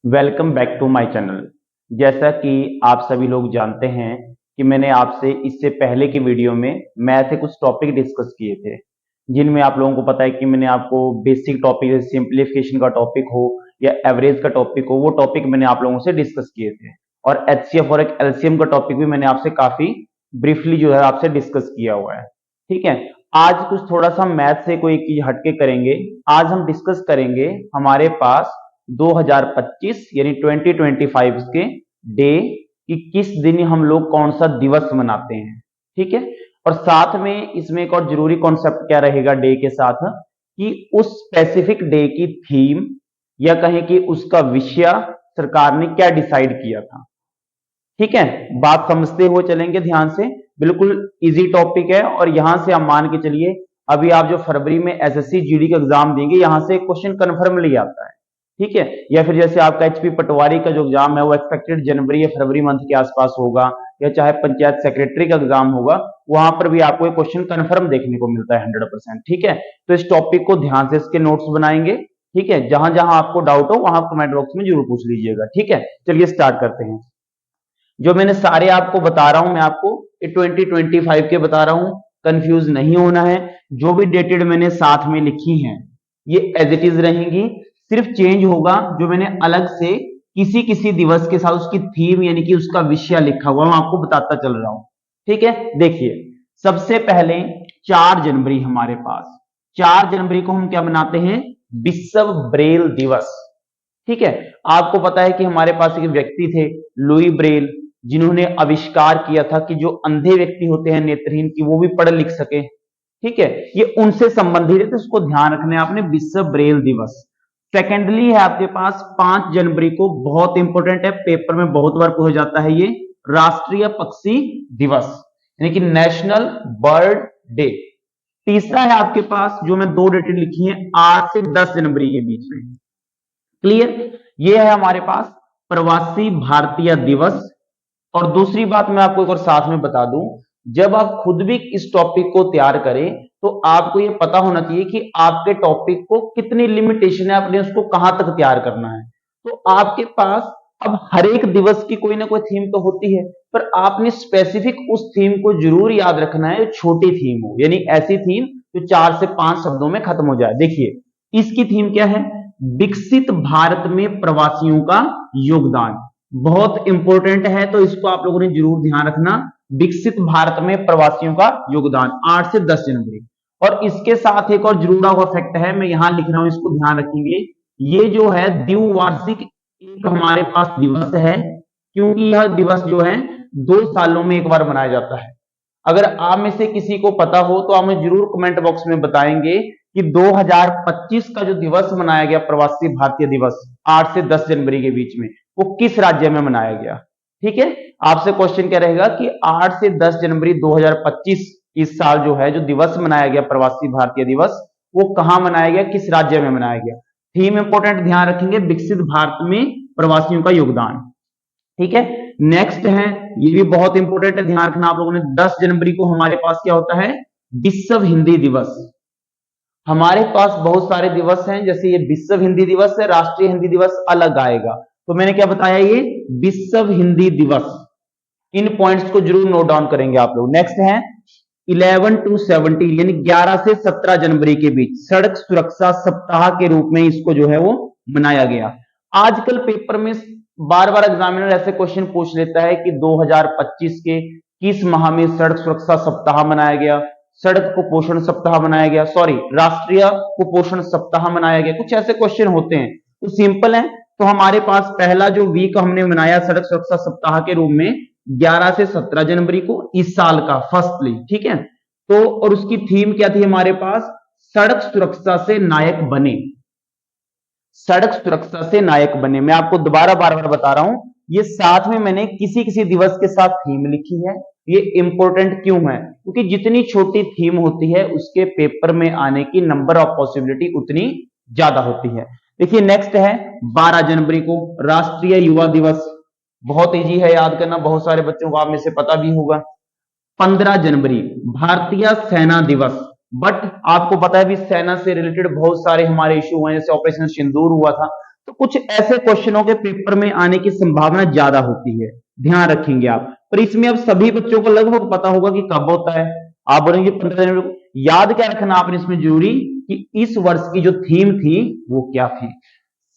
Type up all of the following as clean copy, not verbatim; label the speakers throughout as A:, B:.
A: Welcome back to my channel. जैसा कि आप सभी लोग जानते हैं कि मैंने आपसे इससे पहले की वीडियो में मैथ के कुछ टॉपिक डिस्कस किए थे, जिनमें आप लोगों को पता है कि मैंने आपको बेसिक टॉपिक, सिंप्लीफिकेशन का टॉपिक हो या एवरेज का टॉपिक हो, वो टॉपिक मैंने आप लोगों से डिस्कस किए थे। और एचसीएफ और एक एलसीएम का टॉपिक भी मैंने आपसे काफी ब्रीफली जो है आपसे डिस्कस किया हुआ है। ठीक है, आज कुछ थोड़ा सा मैथ से कोई चीज हटके करेंगे। आज हम डिस्कस करेंगे हमारे पास 2025 यानी 2025 के डे कि किस दिन हम लोग कौन सा दिवस मनाते हैं। ठीक है, और साथ में इसमें एक और जरूरी कॉन्सेप्ट क्या रहेगा डे के साथ, कि उस स्पेसिफिक डे की थीम या कहें कि उसका विषय सरकार ने क्या डिसाइड किया था। ठीक है, बात समझते हुए चलेंगे ध्यान से। बिल्कुल इजी टॉपिक है और यहां से आप मान के चलिए, अभी आप जो फरवरी में एसएससी जीडी का एग्जाम देंगे, यहां से क्वेश्चन कन्फर्मली आता है। ठीक है, या फिर जैसे आपका एचपी पटवारी का जो एग्जाम है वो एक्सपेक्टेड जनवरी या फरवरी मंथ के आसपास होगा, या चाहे पंचायत सेक्रेटरी का एग्जाम होगा, वहां पर भी आपको एक क्वेश्चन कन्फर्म देखने को मिलता है 100%। ठीक है, तो इस टॉपिक को ध्यान से इसके नोट्स बनाएंगे। ठीक है, जहां जहां आपको डाउट हो वहां कमेंट बॉक्स में जरूर पूछ लीजिएगा। ठीक है, चलिए स्टार्ट करते हैं। जो मैंने सारे आपको बता रहा हूं, मैं आपको 2025 के बता रहा हूं, कंफ्यूज नहीं होना है। जो भी डेटेड मैंने साथ में लिखी हैं ये एज इट इज रहेंगी, सिर्फ चेंज होगा जो मैंने अलग से किसी किसी दिवस के साथ उसकी थीम यानी कि उसका विषय लिखा हुआ मैं आपको बताता चल रहा हूं। ठीक है, देखिए सबसे पहले 4 जनवरी हमारे पास, 4 जनवरी को हम क्या मनाते हैं, विश्व ब्रेल दिवस। ठीक है, आपको पता है कि हमारे पास एक व्यक्ति थे लुई ब्रेल, जिन्होंने आविष्कार किया था कि जो अंधे व्यक्ति होते हैं नेत्रहीन की, वो भी पढ़ लिख सके। ठीक है, ये उनसे संबंधित है, तो इसको ध्यान रखना है आपने, विश्व ब्रेल दिवस। सेकेंडली है आपके पास 5 जनवरी को, बहुत इंपॉर्टेंट है, पेपर में बहुत बार पूछा जाता है ये, राष्ट्रीय पक्षी दिवस यानी कि नेशनल बर्ड डे। तीसरा है आपके पास, जो मैं 2 डेटेड लिखी है, 8 से 10 जनवरी के बीच में। क्लियर, ये है हमारे पास प्रवासी भारतीय दिवस। और दूसरी बात मैं आपको एक और साथ में बता दूं, जब आप खुद भी इस टॉपिक को तैयार करें तो आपको ये पता होना चाहिए कि आपके टॉपिक को कितनी लिमिटेशन है, आपने उसको कहां तक तैयार करना है। तो आपके पास अब हर एक दिवस की कोई ना कोई थीम तो होती है, पर आपने स्पेसिफिक उस थीम को जरूर याद रखना है, छोटी थीम हो, यानी ऐसी थीम जो 4 से 5 शब्दों में खत्म हो जाए। देखिए इसकी थीम क्या है, विकसित भारत में प्रवासियों का योगदान। बहुत इंपॉर्टेंट है, तो इसको आप लोगों ने जरूर ध्यान रखना, विकसित भारत में प्रवासियों का योगदान 8 से 10 जनवरी। और इसके साथ एक और जुड़ा हुआ फैक्ट है, मैं यहां लिख रहा हूं, इसको ध्यान रखेंगे। ये जो है द्विवार्षिक एक हमारे पास दिवस है, क्योंकि यह दिवस जो है 2 सालों में एक बार मनाया जाता है। अगर आप में से किसी को पता हो तो आप मुझे जरूर कमेंट बॉक्स में बताएंगे कि 2025 का जो दिवस मनाया गया, प्रवासी भारतीय दिवस 8 से 10 जनवरी के बीच में, वो किस राज्य में मनाया गया। ठीक है, आपसे क्वेश्चन क्या रहेगा कि 8 से 10 जनवरी 2025 इस साल जो है, जो दिवस मनाया गया प्रवासी भारतीय दिवस, वो कहां मनाया गया, किस राज्य में मनाया गया। थीम इंपोर्टेंट ध्यान रखेंगे, विकसित भारत में प्रवासियों का योगदान। ठीक है, नेक्स्ट है, ये भी बहुत इंपॉर्टेंट है, ध्यान रखना आप लोगों ने, 10 जनवरी को हमारे पास क्या होता है, विश्व हिंदी दिवस। हमारे पास बहुत सारे दिवस हैं, जैसे ये विश्व हिंदी दिवस है, राष्ट्रीय हिंदी दिवस अलग आएगा, तो मैंने क्या बताया, ये विश्व हिंदी दिवस। इन पॉइंट्स को जरूर नोट डाउन करेंगे आप लोग। नेक्स्ट है 11 टू 17 यानी 11 से 17 जनवरी के बीच सड़क सुरक्षा सप्ताह के रूप में इसको जो है वो मनाया गया। आजकल पेपर में बार बार एग्जामिनर ऐसे क्वेश्चन पूछ लेता है कि 2025 के किस माह में सड़क सुरक्षा सप्ताह मनाया गया, सड़क कुपोषण सप्ताह मनाया गया, सॉरी राष्ट्रीय कुपोषण सप्ताह मनाया गया, कुछ ऐसे क्वेश्चन होते हैं। तो सिंपल है, तो हमारे पास पहला जो वीक हमने मनाया सड़क सुरक्षा सप्ताह के रूप में 11 से 17 जनवरी को, इस साल का फर्स्टली। ठीक है, तो और उसकी थीम क्या थी हमारे पास, सड़क सुरक्षा से नायक बने, सड़क सुरक्षा से नायक बने। मैं आपको दोबारा बार बार बता रहा हूं, ये साथ में मैंने किसी किसी दिवस के साथ थीम लिखी है। ये इंपॉर्टेंट क्यों है, क्योंकि जितनी छोटी थीम होती है उसके पेपर में आने की नंबर ऑफ पॉसिबिलिटी उतनी ज्यादा होती है। देखिए नेक्स्ट है 12 जनवरी को राष्ट्रीय युवा दिवस, बहुत इजी है याद करना, बहुत सारे बच्चों को आप में से पता भी होगा। 15 जनवरी भारतीय सेना दिवस, बट आपको पता है भी सेना से रिलेटेड बहुत सारे हमारे इशू हुए, जैसे ऑपरेशन सिंदूर हुआ था, तो कुछ ऐसे क्वेश्चनों के पेपर में आने की संभावना ज्यादा होती है, ध्यान रखेंगे आप। पर इसमें अब सभी बच्चों को लगभग पता होगा कि कब होता है। आप बोलेंगे 15 जनवरी को। याद क्या रखना आपने इसमें जरूरी कि इस वर्ष की जो थीम थी वो क्या थी?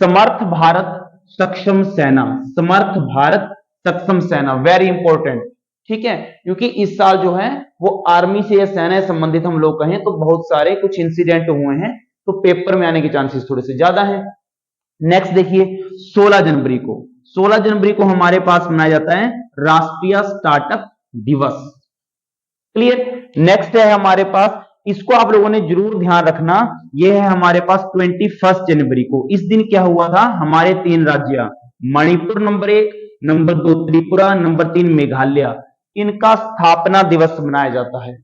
A: समर्थ भारत सक्षम सेना। समर्थ भारत सक्षम सेना, वेरी इंपॉर्टेंट। ठीक है, क्योंकि इस साल जो है वो आर्मी से या सेना से संबंधित हम लोग कहें तो बहुत सारे कुछ इंसिडेंट हुए हैं, तो पेपर में आने के चांसेस थोड़े से ज्यादा हैं। नेक्स्ट देखिए 16 जनवरी को। 16 जनवरी को हमारे पास मनाया जाता है राष्ट्रीय स्टार्टअप दिवस। क्लियर। नेक्स्ट है हमारे पास, इसको आप लोगों ने जरूर ध्यान रखना, ये है हमारे पास 21 जनवरी को। इस दिन क्या हुआ था? हमारे 3 राज्य Manipur number 1, number 2 Tripura, number 3 Meghalaya, इनका स्थापना दिवस मनाया जाता है।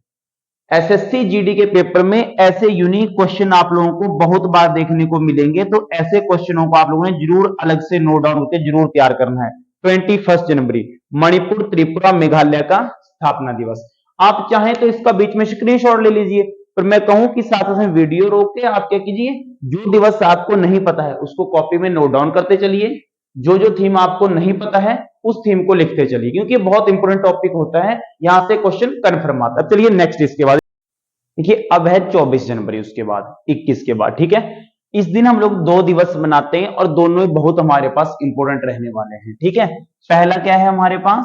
A: एसएससी जीडी के पेपर में ऐसे यूनिक क्वेश्चन आप लोगों को बहुत बार देखने को मिलेंगे, तो ऐसे क्वेश्चनों को आप लोगों ने जरूर अलग से नोट डाउन करके जरूर तैयार करना है। 21 जनवरी मणिपुर, त्रिपुरा, मेघालय का स्थापना दिवस। आप चाहें तो इसका बीच में स्क्रीनशॉट ले लीजिए, पर मैं कहूं कि साथ में वीडियो रोक के आप क्या कीजिए, जो दिवस आपको नहीं पता है उसको कॉपी में नोट डाउन करते चलिए, जो थीम आपको नहीं पता है उस थीम को लिखते चलिए, क्योंकि बहुत इंपॉर्टेंट टॉपिक होता है, यहां से क्वेश्चन कंफर्म आता है। चलिए नेक्स्ट, इसके बाद देखिए अब है 24 जनवरी, उसके बाद 21 के बाद। ठीक है, इस दिन हम लोग 2 दिवस मनाते हैं और दोनों ही बहुत हमारे पास इंपॉर्टेंट रहने वाले हैं। ठीक है, पहला क्या है हमारे पास?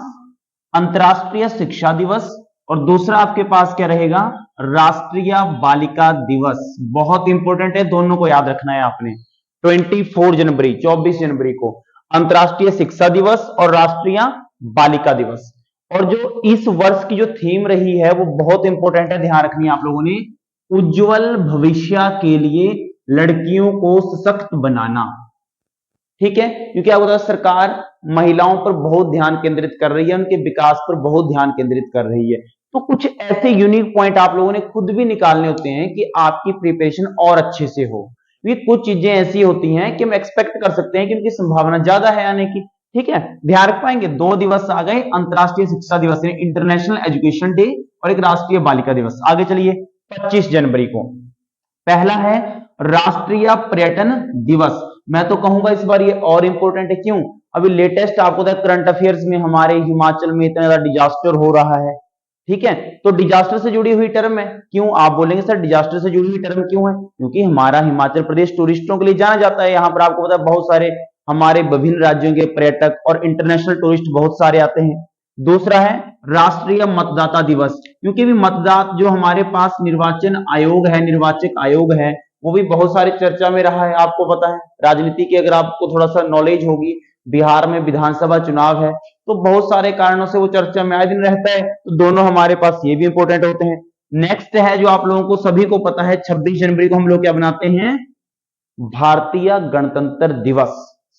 A: अंतर्राष्ट्रीय शिक्षा दिवस, और दूसरा आपके पास क्या रहेगा? राष्ट्रीय बालिका दिवस। बहुत इंपॉर्टेंट है, दोनों को याद रखना है आपने। 24 जनवरी 24 जनवरी को अंतर्राष्ट्रीय शिक्षा दिवस और राष्ट्रीय बालिका दिवस। और जो इस वर्ष की जो थीम रही है वो बहुत इंपॉर्टेंट है, ध्यान रखनी है आप लोगों ने। उज्जवल भविष्य के लिए लड़कियों को सशक्त बनाना। ठीक है, क्योंकि आप बताओ सरकार महिलाओं पर बहुत ध्यान केंद्रित कर रही है, उनके विकास पर बहुत ध्यान केंद्रित कर रही है। तो कुछ ऐसे यूनिक पॉइंट आप लोगों ने खुद भी निकालने होते हैं कि आपकी प्रिपरेशन और अच्छे से हो। क्योंकि कुछ चीजें ऐसी होती हैं कि हम एक्सपेक्ट कर सकते हैं कि उनकी संभावना ज्यादा है आने की। ठीक है, ध्यान रख पाएंगे। 2 दिवस आ गए, अंतर्राष्ट्रीय शिक्षा दिवस इंटरनेशनल एजुकेशन डे और एक राष्ट्रीय बालिका दिवस। आगे चलिए 25 जनवरी को पहला है राष्ट्रीय पर्यटन दिवस। मैं तो कहूंगा इस बार ये और इंपॉर्टेंट है। क्यों? अभी लेटेस्ट आपको करंट अफेयर्स में हमारे हिमाचल में इतना ज्यादा डिजास्टर हो रहा है। ठीक है, तो डिजास्टर से जुड़ी हुई टर्म है। क्यों? आप बोलेंगे सर डिजास्टर से जुड़ी हुई टर्म क्यों है? क्योंकि हमारा हिमाचल प्रदेश टूरिस्टों के लिए जाना जाता है। यहाँ पर आपको पता है बहुत सारे हमारे विभिन्न राज्यों के पर्यटक और इंटरनेशनल टूरिस्ट बहुत सारे आते हैं। दूसरा है राष्ट्रीय मतदाता दिवस, क्योंकि भी मतदाता जो हमारे पास निर्वाचन आयोग है, निर्वाचक आयोग है, वो भी बहुत सारी चर्चा में रहा है। आपको पता है राजनीति की अगर आपको थोड़ा सा नॉलेज होगी, बिहार में विधानसभा चुनाव है तो बहुत सारे कारणों से वो चर्चा में आए दिन रहता है, तो दोनों हमारे पास ये भी इंपॉर्टेंट होते हैं। नेक्स्ट है जो आप लोगों को सभी को पता है, 26 जनवरी को हम लोग क्या बनाते हैं? भारतीय गणतंत्र दिवस।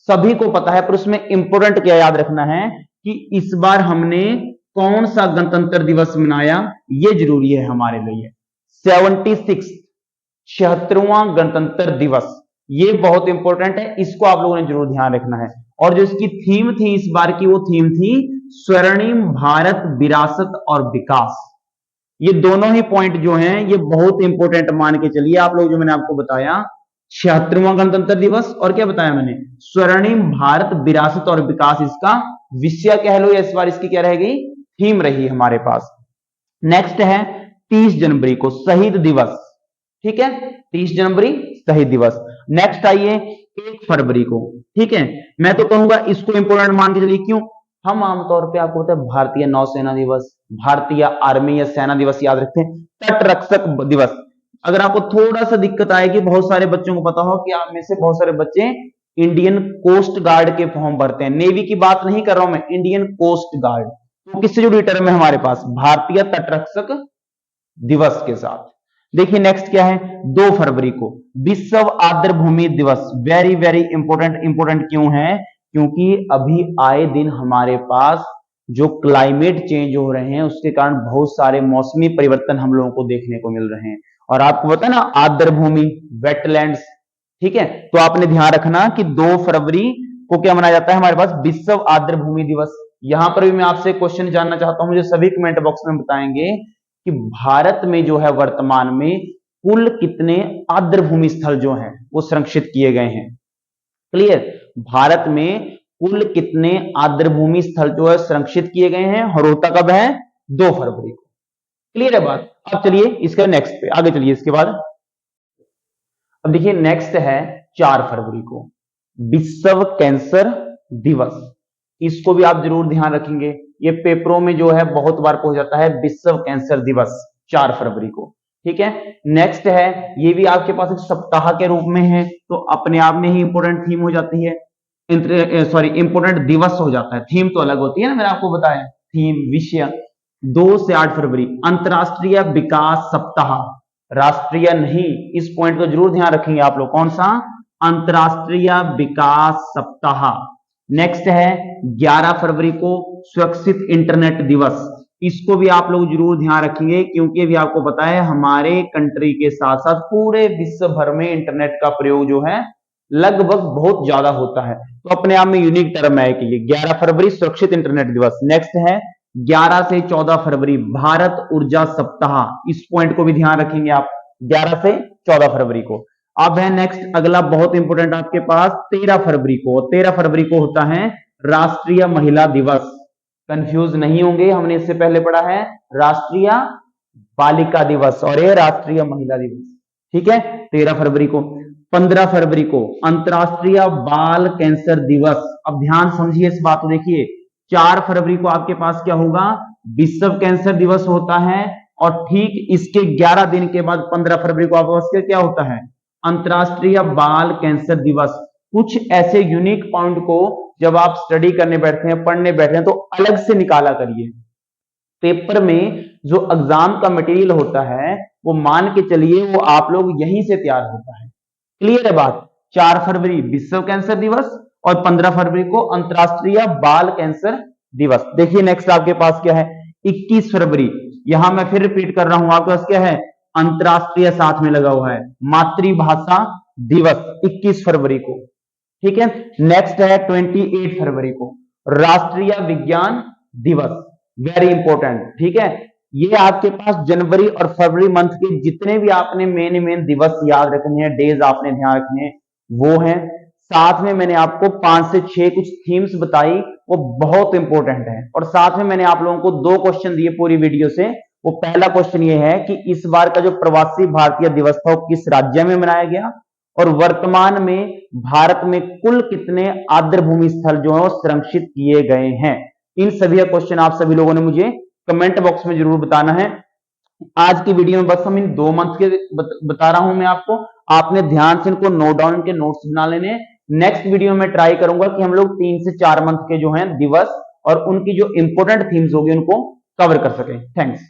A: सभी को पता है, पर उसमें इंपॉर्टेंट क्या याद रखना है कि इस बार हमने कौन सा गणतंत्र दिवस मनाया, ये जरूरी है हमारे लिए। 76वां गणतंत्र दिवस, ये बहुत इंपॉर्टेंट है, इसको आप लोगों ने जरूर ध्यान रखना है। और जो इसकी थीम थी इस बार की, वो थीम थी स्वर्णिम भारत विरासत और विकास। ये दोनों ही पॉइंट जो हैं ये बहुत इंपॉर्टेंट मान के चलिए आप लोग। जो मैंने आपको बताया 76वां गणतंत्र दिवस और क्या बताया मैंने? स्वर्णिम भारत विरासत और विकास, इसका विषय कह लो, इस बार इसकी क्या रह गई? थीम रही हमारे पास। नेक्स्ट है 30 जनवरी को शहीद दिवस। ठीक है, 30 जनवरी शहीद दिवस। नेक्स्ट आइए 1 फरवरी को। ठीक है, मैं तो कहूंगा इसको इंपॉर्टेंट मान के चलिए। क्यों? हम आमतौर पे आपको पता है भारतीय नौसेना दिवस, भारतीय आर्मी या सेना दिवस याद रखते हैं, तट रक्षक दिवस। अगर आपको थोड़ा सा दिक्कत आएगी, बहुत सारे बच्चों को पता हो कि आप में से बहुत सारे बच्चे इंडियन कोस्ट गार्ड के फॉर्म भरते हैं। नेवी की बात नहीं कर रहा हूं मैं, इंडियन कोस्ट गार्ड। तो किससे जुड़ी टर्म है हमारे पास? भारतीय तटरक्षक दिवस के साथ। देखिए नेक्स्ट क्या है? 2 फरवरी को विश्व आर्द्र भूमि दिवस। Very very important. इंपॉर्टेंट क्यों है? क्योंकि अभी आए दिन हमारे पास जो क्लाइमेट चेंज हो रहे हैं उसके कारण बहुत सारे मौसमी परिवर्तन हम लोगों को देखने को मिल रहे हैं। और आपको पता है ना आर्द्र भूमि, वेटलैंड्स। ठीक है, तो आपने ध्यान रखना कि 2 फरवरी को क्या मनाया जाता है हमारे पास? विश्व आर्द्र भूमि दिवस। यहां पर भी मैं आपसे क्वेश्चन जानना चाहता हूं, मुझे सभी कमेंट बॉक्स में बताएंगे कि भारत में जो है वर्तमान में कुल कितने आर्द्र भूमि स्थल जो हैं वो संरक्षित किए गए हैं। क्लियर? भारत में कुल कितने आर्द्रभूमि स्थल जो है संरक्षित किए गए हैं और होता कब है? 2 फरवरी को। क्लियर है बात? अब चलिए इसके नेक्स्ट पे आगे चलिए। इसके बाद अब देखिए नेक्स्ट है 4 फरवरी को विश्व कैंसर दिवस। इसको भी आप जरूर ध्यान रखेंगे, ये पेपरों में जो है बहुत बार पूछा जाता है, विश्व कैंसर दिवस 4 फरवरी को। ठीक है, नेक्स्ट है, ये भी आपके पास एक सप्ताह के रूप में है, तो अपने आप में ही इंपोर्टेंट थीम हो जाती है, सॉरी इंपोर्टेंट दिवस हो जाता है, थीम तो अलग होती है ना, मैंने आपको बताया थीम विषय। 2 से 8 फरवरी अंतरराष्ट्रीय विकास सप्ताह, राष्ट्रीय नहीं, इस पॉइंट को जरूर ध्यान रखेंगे आप लोग, कौन सा? अंतरराष्ट्रीय विकास सप्ताह। नेक्स्ट है 11 फरवरी को सुरक्षित इंटरनेट दिवस, इसको भी आप लोग जरूर ध्यान रखेंगे, क्योंकि अभी आपको पता है हमारे कंट्री के साथ साथ पूरे विश्व भर में इंटरनेट का प्रयोग जो है लगभग बहुत ज्यादा होता है, तो अपने आप में यूनिक टर्म है कि ये 11 फरवरी सुरक्षित इंटरनेट दिवस। नेक्स्ट है 11 से 14 फरवरी भारत ऊर्जा सप्ताह, इस पॉइंट को भी ध्यान रखेंगे आप 11 से 14 फरवरी को। अब है नेक्स्ट अगला बहुत इंपोर्टेंट आपके पास 13 फरवरी को। 13 फरवरी को होता है राष्ट्रीय महिला दिवस, कंफ्यूज नहीं होंगे, हमने इससे पहले पढ़ा है राष्ट्रीय बालिका दिवस और ये राष्ट्रीय महिला दिवस। ठीक है, 13 फरवरी को। 15 फरवरी को अंतरराष्ट्रीय बाल कैंसर दिवस। अब ध्यान समझिए इस बात को, देखिए 4 फरवरी को आपके पास क्या होगा? विश्व कैंसर दिवस होता है, और ठीक इसके 11 दिन के बाद 15 फरवरी को आपके पास क्या होता है? अंतरराष्ट्रीय बाल कैंसर दिवस। कुछ ऐसे यूनिक पॉइंट को जब आप स्टडी करने बैठते हैं, पढ़ने बैठते हैं, तो अलग से निकाला करिए। पेपर में जो एग्जाम का मटेरियल होता है वो मान के चलिए वो आप लोग यहीं से तैयार होता है। क्लियर है बात? 4 फरवरी विश्व कैंसर दिवस और 15 फरवरी को अंतरराष्ट्रीय बाल कैंसर दिवस। देखिए नेक्स्ट आपके पास क्या है? 21 फरवरी, यहां मैं फिर रिपीट कर रहा हूं, आपके पास क्या है? अंतरराष्ट्रीय साथ में लगा हुआ है, मातृभाषा दिवस 21 फरवरी को। ठीक है, नेक्स्ट है 28 फरवरी को राष्ट्रीय विज्ञान दिवस, वेरी इंपॉर्टेंट। ठीक है, ये आपके पास जनवरी और फरवरी मंथ के जितने भी आपने मेन दिवस याद रखने हैं, डेज आपने ध्यान रखने हैं, वो हैं। साथ में मैंने आपको 5 से 6 कुछ थीम्स बताई, वो बहुत इंपॉर्टेंट है, और साथ में मैंने आप लोगों को 2 क्वेश्चन दिए पूरी वीडियो से। वो पहला क्वेश्चन ये है कि इस बार का जो प्रवासी भारतीय दिवस था वो किस राज्य में मनाया गया, और वर्तमान में भारत में कुल कितने आर्द्रभूमि स्थल जो है वो संरक्षित किए गए हैं। इन सभी क्वेश्चन आप सभी लोगों ने मुझे कमेंट बॉक्स में जरूर बताना है। आज की वीडियो में बस हम इन 2 मंथ के बता रहा हूं मैं आपको, आपने ध्यान से इनको नोट डाउन के नोट्स बना लेने। नेक्स्ट वीडियो में ट्राई करूंगा कि हम लोग 3 से 4 मंथ के जो हैं दिवस और उनकी जो इंपॉर्टेंट थीम्स होगी उनको कवर कर सकें। थैंक्स।